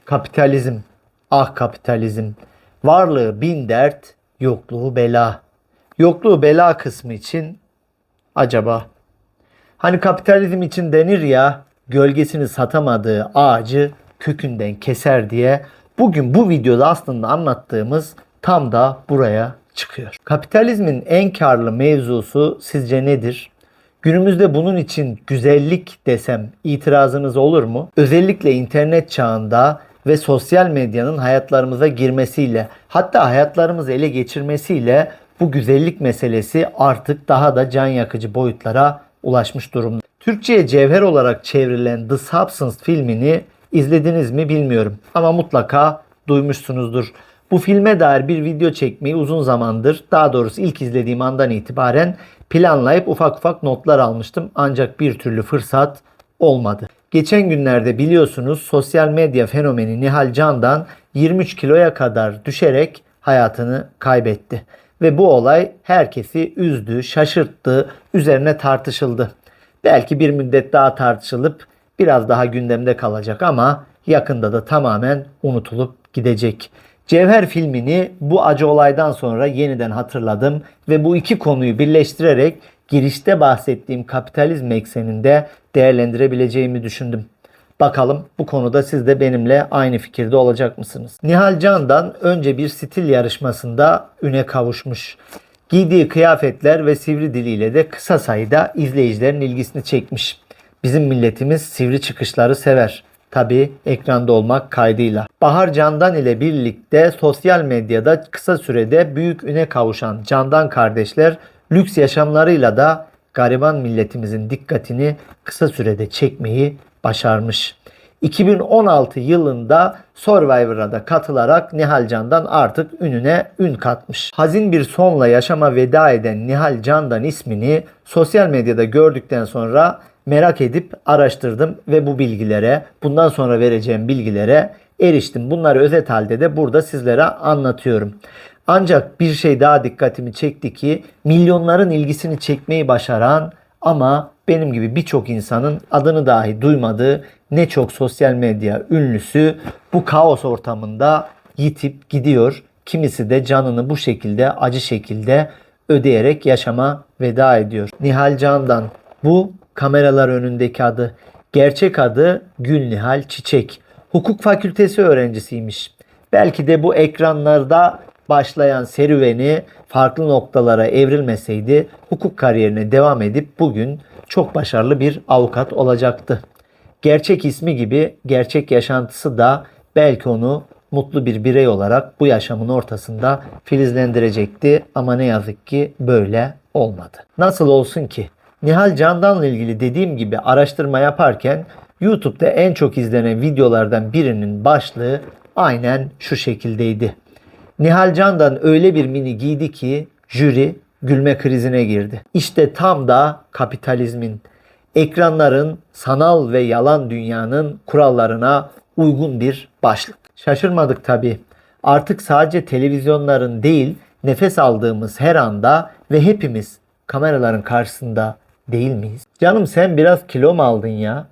Kapitalizm, ah kapitalizm, varlığı bin dert, yokluğu bela. Yokluğu bela kısmı için acaba? Hani kapitalizm için denir ya, gölgesini satamadığı ağacı kökünden keser diye. Bugün bu videoda aslında anlattığımız tam da buraya çıkıyor. Kapitalizmin en karlı mevzusu sizce nedir? Günümüzde bunun için güzellik desem itirazınız olur mu? Özellikle internet çağında ve sosyal medyanın hayatlarımıza girmesiyle, hatta hayatlarımızı ele geçirmesiyle bu güzellik meselesi artık daha da can yakıcı boyutlara ulaşmış durumda. Türkçe'ye Cevher olarak çevrilen The Substance filmini izlediniz mi bilmiyorum ama mutlaka duymuşsunuzdur. Bu filme dair bir video çekmeyi uzun zamandır, daha doğrusu ilk izlediğim andan itibaren planlayıp ufak ufak notlar almıştım. Ancak bir türlü fırsat olmadı. Geçen günlerde biliyorsunuz sosyal medya fenomeni Nihal Can'dan 23 kiloya kadar düşerek hayatını kaybetti. Ve bu olay herkesi üzdü, şaşırttı, üzerine tartışıldı. Belki bir müddet daha tartışılıp biraz daha gündemde kalacak ama yakında da tamamen unutulup gidecek. Cevher filmini bu acı olaydan sonra yeniden hatırladım ve bu iki konuyu birleştirerek girişte bahsettiğim kapitalizm ekseninde değerlendirebileceğimi düşündüm. Bakalım bu konuda siz de benimle aynı fikirde olacak mısınız? Nihal Can'dan önce bir stil yarışmasında üne kavuşmuş. Giydiği kıyafetler ve sivri diliyle de kısa sayıda izleyicilerin ilgisini çekmiş. Bizim milletimiz sivri çıkışları sever. Tabi ekranda olmak kaydıyla. Bahar Candan ile birlikte sosyal medyada kısa sürede büyük üne kavuşan Candan kardeşler lüks yaşamlarıyla da gariban milletimizin dikkatini kısa sürede çekmeyi başarmış. 2016 yılında Survivor'a da katılarak Nihal Candan artık ününe ün katmış. Hazin bir sonla yaşama veda eden Nihal Candan ismini sosyal medyada gördükten sonra merak edip araştırdım ve bu bilgilere, bundan sonra vereceğim bilgilere eriştim. Bunları özet halde de burada sizlere anlatıyorum. Ancak bir şey daha dikkatimi çekti ki milyonların ilgisini çekmeyi başaran ama benim gibi birçok insanın adını dahi duymadığı ne çok sosyal medya ünlüsü bu kaos ortamında yitip gidiyor. Kimisi de canını bu şekilde acı şekilde ödeyerek yaşama veda ediyor. Nihal Candan bu kameralar önündeki adı. Gerçek adı Gül Nihal Çiçek. Hukuk fakültesi öğrencisiymiş. Belki de bu ekranlarda başlayan serüveni farklı noktalara evrilmeseydi hukuk kariyerine devam edip bugün çok başarılı bir avukat olacaktı. Gerçek ismi gibi gerçek yaşantısı da belki onu mutlu bir birey olarak bu yaşamın ortasında filizlendirecekti ama ne yazık ki böyle olmadı. Nasıl olsun ki? Nihal Candan'la ilgili dediğim gibi araştırma yaparken YouTube'da en çok izlenen videolardan birinin başlığı aynen şu şekildeydi. Nihal Candan öyle bir mini giydi ki jüri gülme krizine girdi. İşte tam da kapitalizmin, ekranların, sanal ve yalan dünyanın kurallarına uygun bir başlık. Şaşırmadık tabii. Artık sadece televizyonların değil, nefes aldığımız her anda ve hepimiz kameraların karşısında değil miyiz? Canım sen biraz kilo mu aldın ya?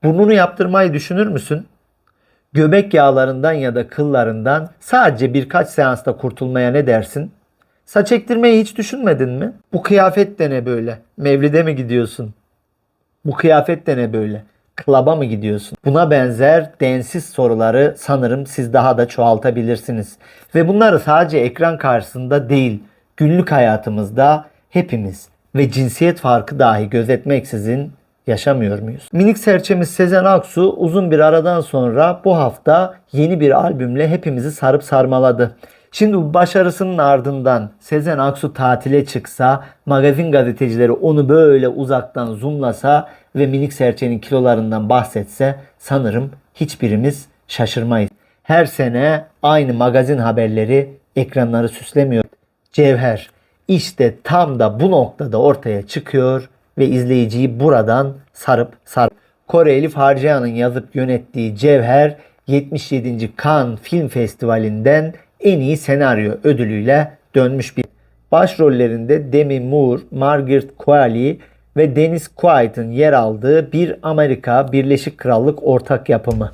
Burnunu yaptırmayı düşünür müsün? Göbek yağlarından ya da kıllarından sadece birkaç seansta kurtulmaya ne dersin? Saç ektirmeyi hiç düşünmedin mi? Bu kıyafet de ne böyle? Mevlide mi gidiyorsun? Bu kıyafet de ne böyle? Klaba mı gidiyorsun? Buna benzer densiz soruları sanırım siz daha da çoğaltabilirsiniz. Ve bunları sadece ekran karşısında değil, günlük hayatımızda hepimiz ve cinsiyet farkı dahi gözetmeksizin yaşamıyor muyuz? Minik serçemiz Sezen Aksu uzun bir aradan sonra bu hafta yeni bir albümle hepimizi sarıp sarmaladı. Şimdi bu başarısının ardından Sezen Aksu tatile çıksa, magazin gazetecileri onu böyle uzaktan zoomlasa ve minik serçenin kilolarından bahsetse sanırım hiçbirimiz şaşırmayız. Her sene aynı magazin haberleri ekranları süslemiyor. Cevher işte tam da bu noktada ortaya çıkıyor ve izleyiciyi buradan sarıp. Kore Elif Harcayan'ın yazıp yönettiği Cevher 77. Cannes Film Festivali'nden en iyi senaryo ödülüyle dönmüş bir. Başrollerinde Demi Moore, Margaret Qualley ve Dennis Quaid'in yer aldığı bir Amerika Birleşik Krallık ortak yapımı.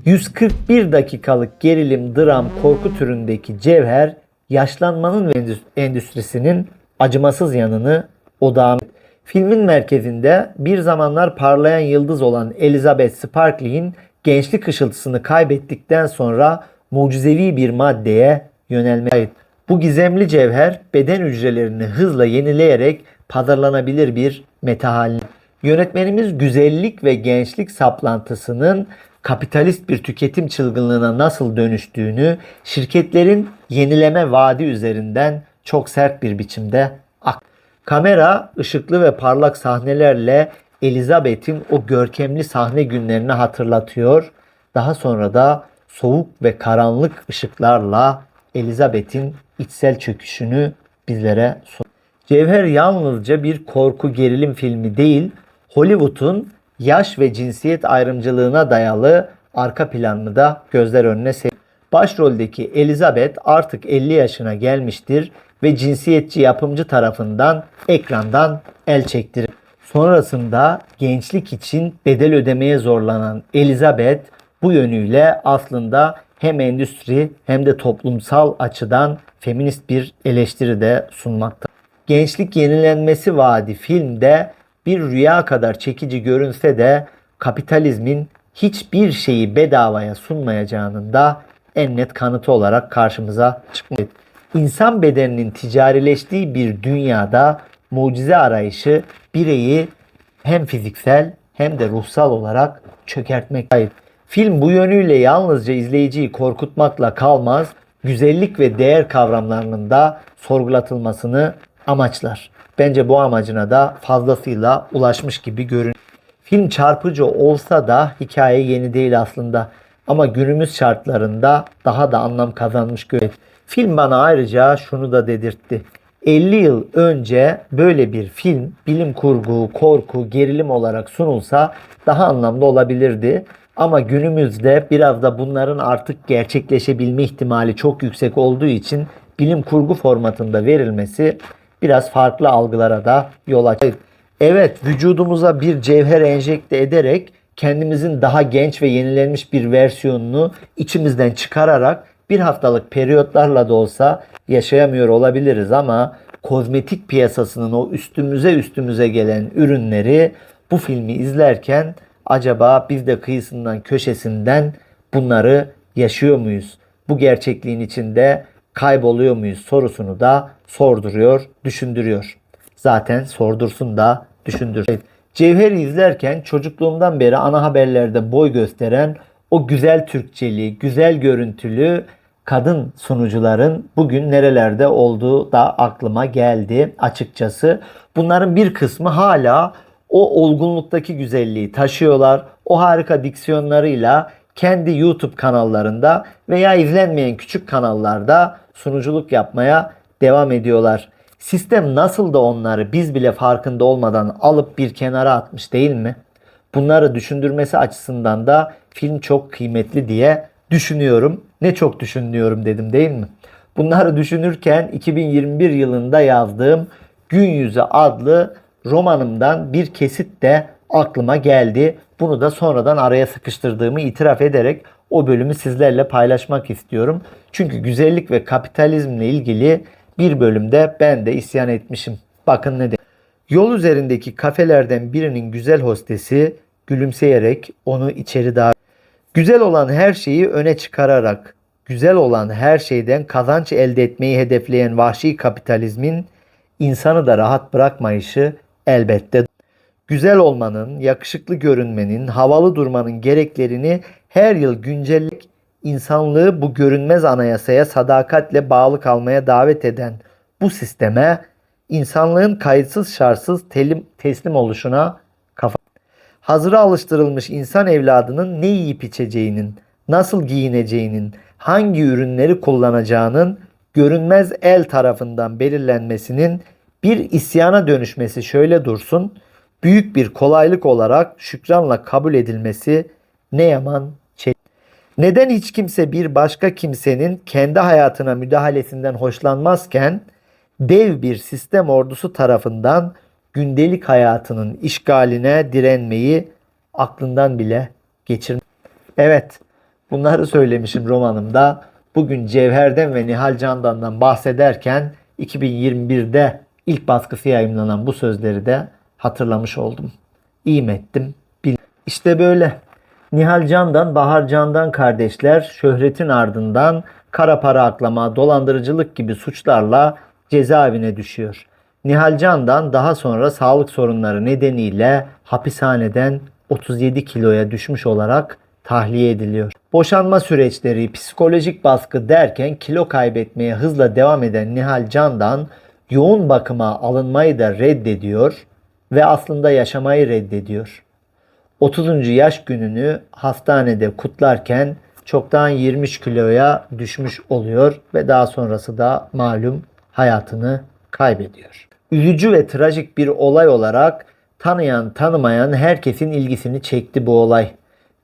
141 dakikalık gerilim, dram, korku türündeki Cevher, yaşlanmanın ve endüstrisinin acımasız yanını odağına. Filmin merkezinde bir zamanlar parlayan yıldız olan Elizabeth Sparkley'in gençlik ışıltısını kaybettikten sonra mucizevi bir maddeye yönelmeye. Bu gizemli cevher beden hücrelerini hızla yenileyerek pazarlanabilir bir meta haline. Yönetmenimiz güzellik ve gençlik saplantısının kapitalist bir tüketim çılgınlığına nasıl dönüştüğünü şirketlerin yenileme vaadi üzerinden çok sert bir biçimde kamera ışıklı ve parlak sahnelerle Elizabeth'in o görkemli sahne günlerini hatırlatıyor. Daha sonra da soğuk ve karanlık ışıklarla Elizabeth'in içsel çöküşünü bizlere sunuyor. Cevher yalnızca bir korku gerilim filmi değil, Hollywood'un yaş ve cinsiyet ayrımcılığına dayalı arka planını da gözler önüne seriyor. Başroldeki Elizabeth artık 50 yaşına gelmiştir ve cinsiyetçi yapımcı tarafından ekrandan el çektirir. Sonrasında gençlik için bedel ödemeye zorlanan Elizabeth bu yönüyle aslında hem endüstri hem de toplumsal açıdan feminist bir eleştiri de sunmakta. Gençlik yenilenmesi vaadi filmde bir rüya kadar çekici görünse de kapitalizmin hiçbir şeyi bedavaya sunmayacağının da en net kanıtı olarak karşımıza çıkmaktadır. İnsan bedeninin ticarileştiği bir dünyada mucize arayışı bireyi hem fiziksel hem de ruhsal olarak çökertmektedir. Film bu yönüyle yalnızca izleyiciyi korkutmakla kalmaz, güzellik ve değer kavramlarının da sorgulatılmasını amaçlar. Bence bu amacına da fazlasıyla ulaşmış gibi görünüyor. Film çarpıcı olsa da hikaye yeni değil aslında. Ama günümüz şartlarında daha da anlam kazanmış görünüyor. Film bana ayrıca şunu da dedirtti. 50 yıl önce böyle bir film bilim kurgu, korku, gerilim olarak sunulsa daha anlamlı olabilirdi. Ama günümüzde biraz da bunların artık gerçekleşebilme ihtimali çok yüksek olduğu için bilim kurgu formatında verilmesi biraz farklı algılara da yol açar. Evet, vücudumuza bir cevher enjekte ederek kendimizin daha genç ve yenilenmiş bir versiyonunu içimizden çıkararak bir haftalık periyotlarla da olsa yaşayamıyor olabiliriz ama kozmetik piyasasının o üstümüze gelen ürünleri bu filmi izlerken acaba biz de kıyısından köşesinden bunları yaşıyor muyuz? Bu gerçekliğin içinde kayboluyor muyuz sorusunu da sorduruyor, düşündürüyor. Zaten sordursun da düşündürsün. Cevher'i izlerken çocukluğumdan beri ana haberlerde boy gösteren o güzel Türkçeli, güzel görüntülü kadın sunucuların bugün nerelerde olduğu da aklıma geldi açıkçası. Bunların bir kısmı hala o olgunluktaki güzelliği taşıyorlar. O harika diksiyonlarıyla kendi YouTube kanallarında veya izlenmeyen küçük kanallarda sunuculuk yapmaya devam ediyorlar. Sistem nasıl da onları biz bile farkında olmadan alıp bir kenara atmış değil mi? Bunları düşündürmesi açısından da film çok kıymetli diye düşünüyorum. Ne çok düşünüyorum dedim değil mi? Bunları düşünürken 2021 yılında yazdığım Gün Yüzü adlı romanımdan bir kesit de aklıma geldi. Bunu da sonradan araya sıkıştırdığımı itiraf ederek o bölümü sizlerle paylaşmak istiyorum. Çünkü güzellik ve kapitalizmle ilgili bir bölümde ben de isyan etmişim. Bakın ne dedim. Yol üzerindeki kafelerden birinin güzel hostesi gülümseyerek onu içeri davet. Güzel olan her şeyi öne çıkararak, güzel olan her şeyden kazanç elde etmeyi hedefleyen vahşi kapitalizmin insanı da rahat bırakmayışı elbette. Güzel olmanın, yakışıklı görünmenin, havalı durmanın gereklerini her yıl güncelleyerek insanlığı bu görünmez anayasaya sadakatle bağlı kalmaya davet eden bu sisteme insanlığın kayıtsız şartsız teslim oluşuna hazıra alıştırılmış insan evladının ne yiyip içeceğinin, nasıl giyineceğinin, hangi ürünleri kullanacağının görünmez el tarafından belirlenmesinin bir isyana dönüşmesi şöyle dursun, büyük bir kolaylık olarak şükranla kabul edilmesi ne yaman şey. Neden hiç kimse bir başka kimsenin kendi hayatına müdahalesinden hoşlanmazken dev bir sistem ordusu tarafından gündelik hayatının işgaline direnmeyi aklından bile geçirmez? Evet, Bunları söylemişim romanımda. Bugün Cevher'den ve Nihal Candan'dan bahsederken 2021'de ilk baskısı yayımlanan bu sözleri de hatırlamış oldum. İyi mi ettim? İşte böyle. Nihal Candan, Bahar Candan kardeşler şöhretin ardından kara para aklama, dolandırıcılık gibi suçlarla cezaevine düşüyor. Nihal Candan daha sonra sağlık sorunları nedeniyle hapishaneden 37 kiloya düşmüş olarak tahliye ediliyor. Boşanma süreçleri, psikolojik baskı derken kilo kaybetmeye hızla devam eden Nihal Candan yoğun bakıma alınmayı da reddediyor ve aslında yaşamayı reddediyor. 30. yaş gününü hastanede kutlarken çoktan 20 kiloya düşmüş oluyor ve daha sonrası da malum hayatını kaybediyor. Üzücü ve trajik bir olay olarak tanıyan tanımayan herkesin ilgisini çekti bu olay.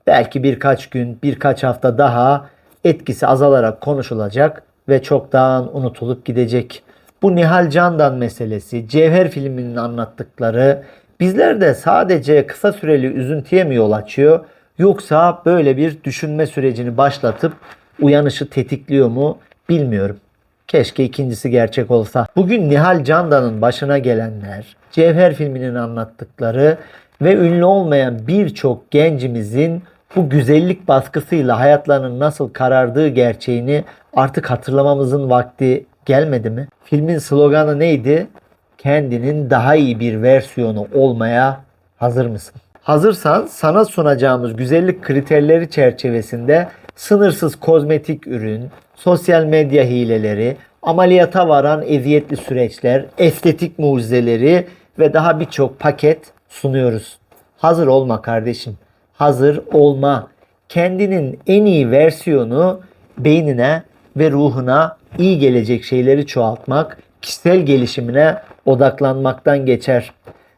Belki birkaç gün, birkaç hafta daha etkisi azalarak konuşulacak ve çoktan unutulup gidecek. Bu Nihal Candan meselesi, Cevher filminin anlattıkları bizlerde sadece kısa süreli üzüntüye mi yol açıyor, yoksa böyle bir düşünme sürecini başlatıp uyanışı tetikliyor mu bilmiyorum. Keşke ikincisi gerçek olsa. Bugün Nihal Candan'ın başına gelenler, Cevher filminin anlattıkları ve ünlü olmayan birçok gencimizin bu güzellik baskısıyla hayatlarının nasıl karardığı gerçeğini artık hatırlamamızın vakti gelmedi mi? Filmin sloganı neydi? Kendinin daha iyi bir versiyonu olmaya hazır mısın? Hazırsan sana sunacağımız güzellik kriterleri çerçevesinde sınırsız kozmetik ürün, sosyal medya hileleri, ameliyata varan eziyetli süreçler, estetik mucizeleri ve daha birçok paket sunuyoruz. Hazır olma kardeşim. Hazır olma. Kendinin en iyi versiyonu beynine ve ruhuna iyi gelecek şeyleri çoğaltmak, kişisel gelişimine odaklanmaktan geçer.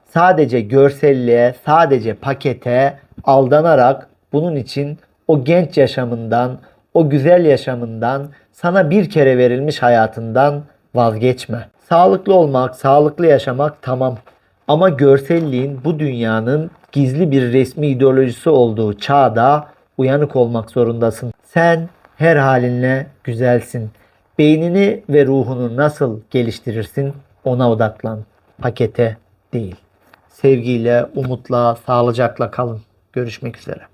Sadece görselliğe, sadece pakete aldanarak bunun için o genç yaşamından, o güzel yaşamından, sana bir kere verilmiş hayatından vazgeçme. Sağlıklı olmak, sağlıklı yaşamak tamam. Ama görselliğin bu dünyanın gizli bir resmi ideolojisi olduğu çağda uyanık olmak zorundasın. Sen her halinle güzelsin. Beynini ve ruhunu nasıl geliştirirsin ona odaklan. Pakete değil. Sevgiyle, umutla, sağlıcakla kalın. Görüşmek üzere.